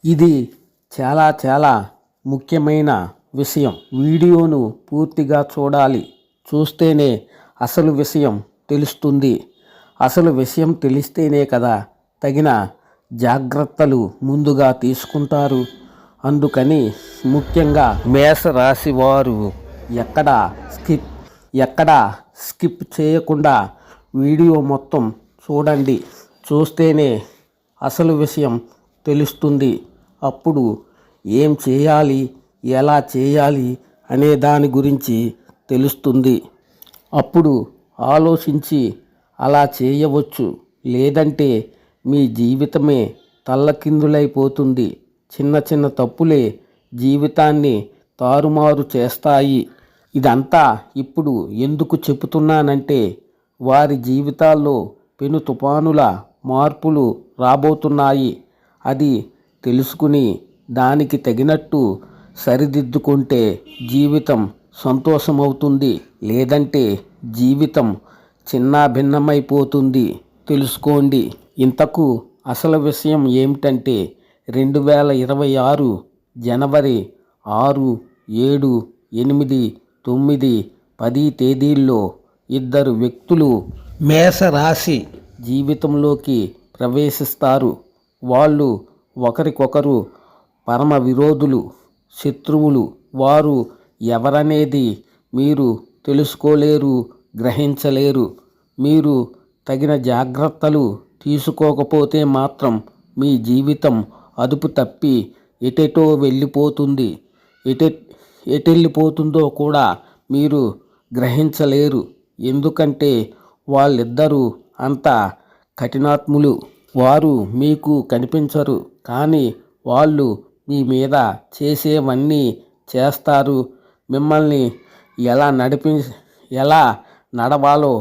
ఇది చాలా చాలా ముఖ్యమైన విషయం. వీడియోను పూర్తిగా చూడాలి. చూస్తేనే అసలు విషయం తెలుస్తుంది. అసలు విషయం తెలిస్తేనే కదా తగిన జాగ్రత్తలు ముందుగా తీసుకుంటారు. అందుకని ముఖ్యంగా మేషరాశి వారు ఎక్కడ స్కిప్ చేయకుండా వీడియో మొత్తం చూడండి. చూస్తేనే అసలు విషయం తెలుస్తుంది. అప్పుడు ఏం చేయాలి, ఎలా చేయాలి అనే దాని గురించి తెలుస్తుంది. అప్పుడు ఆలోచించి అలా చేయవచ్చు. లేదంటే మీ జీవితమే తల్లకిందులైపోతుంది. చిన్న చిన్న తప్పులే జీవితాన్ని తారుమారు చేస్తాయి. ఇదంతా ఇప్పుడు ఎందుకు చెబుతున్నానంటే వారి జీవితాల్లో పెను తుఫానుల మార్పులు రాబోతున్నాయి. అది తెలుసుకుని దానికి తగినట్టు సరిదిద్దుకుంటే జీవితం సంతోషమవుతుంది. లేదంటే జీవితం చిన్నాభిన్నమైపోతుంది. తెలుసుకోండి. ఇంతకు అసలు విషయం ఏమిటంటే 2026 జనవరి 6, 7, 8, 9, 10 తేదీల్లో ఇద్దరు వ్యక్తులు మేషరాశి జీవితంలోకి ప్రవేశిస్తారు. వాళ్ళు ఒకరికొకరు పరమ విరోధులు, శత్రువులు. వారు ఎవరనేది మీరు తెలుసుకోలేరు, గ్రహించలేరు. మీరు తగిన జాగ్రత్తలు తీసుకోకపోతే మాత్రం మీ జీవితం అదుపు తప్పి ఎటెటో వెళ్ళిపోతుంది. ఎటెళ్ళిపోతుందో కూడా మీరు గ్రహించలేరు. ఎందుకంటే వాళ్ళిద్దరూ అంత కఠినాత్ములు. వారు మీకు కనిపించరు, కానీ వాళ్ళు మీ మీద చేసేవన్నీ చేస్తారు. మిమ్మల్ని ఎలా నడవాలో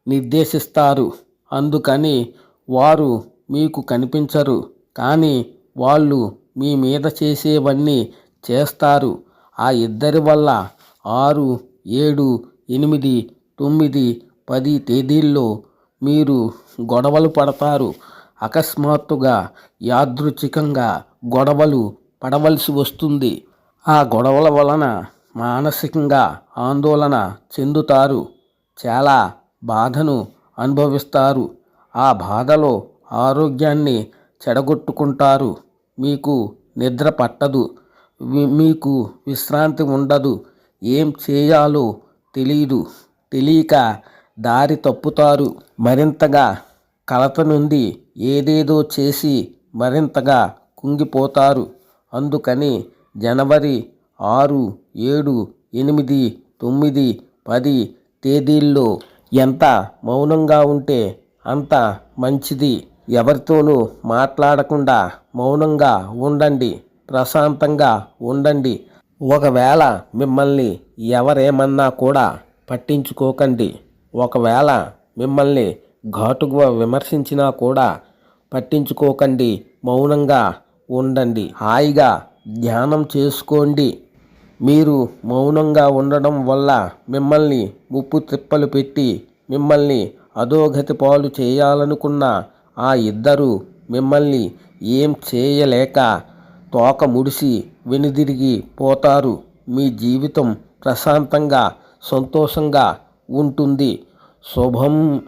నిర్దేశిస్తారు. అందుకని వారు మీకు కనిపించరు, కానీ వాళ్ళు మీ మీద చేసేవన్నీ చేస్తారు. ఆ ఇద్దరి వల్ల 6, 7, 8, 9, 10 తేదీల్లో మీరు గొడవలు పడతారు. అకస్మాత్తుగా యాదృచ్ఛికంగా గొడవలు పడవలసి వస్తుంది. ఆ గొడవల వలన మానసికంగా ఆందోళన చెందుతారు. చాలా బాధను అనుభవిస్తారు. ఆ బాధలో ఆరోగ్యాన్ని చెడగొట్టుకుంటారు. మీకు నిద్ర పట్టదు. మీకు విశ్రాంతి ఉండదు. ఏం చేయాలో తెలియక దారి తప్పుతారు. మరింతగా కలత నుండి ఏదేదో చేసి మరింతగా కుంగిపోతారు. అందుకని జనవరి 6, 7, 8, 9, 10 తేదీల్లో ఎంత మౌనంగా ఉంటే అంత మంచిది. ఎవరితోనూ మాట్లాడకుండా మౌనంగా ఉండండి. ప్రశాంతంగా ఉండండి. ఒకవేళ మిమ్మల్ని ఎవరేమన్నా కూడా పట్టించుకోకండి. ఒకవేళ మిమ్మల్ని ఘాటుగా విమర్శించినా కూడా పట్టించుకోకండి. మౌనంగా ఉండండి. హాయిగా ధ్యానం చేసుకోండి. మీరు మౌనంగా ఉండడం వల్ల మిమ్మల్ని ముప్పు తిప్పలు పెట్టి మిమ్మల్ని అధోగతి పాలు చేయాలనుకున్న ఆ ఇద్దరు మిమ్మల్ని ఏం చేయలేక తోక ముడిసి వెనుదిరిగి పోతారు. మీ జీవితం ప్రశాంతంగా సంతోషంగా ఉంటుంది. శుభం.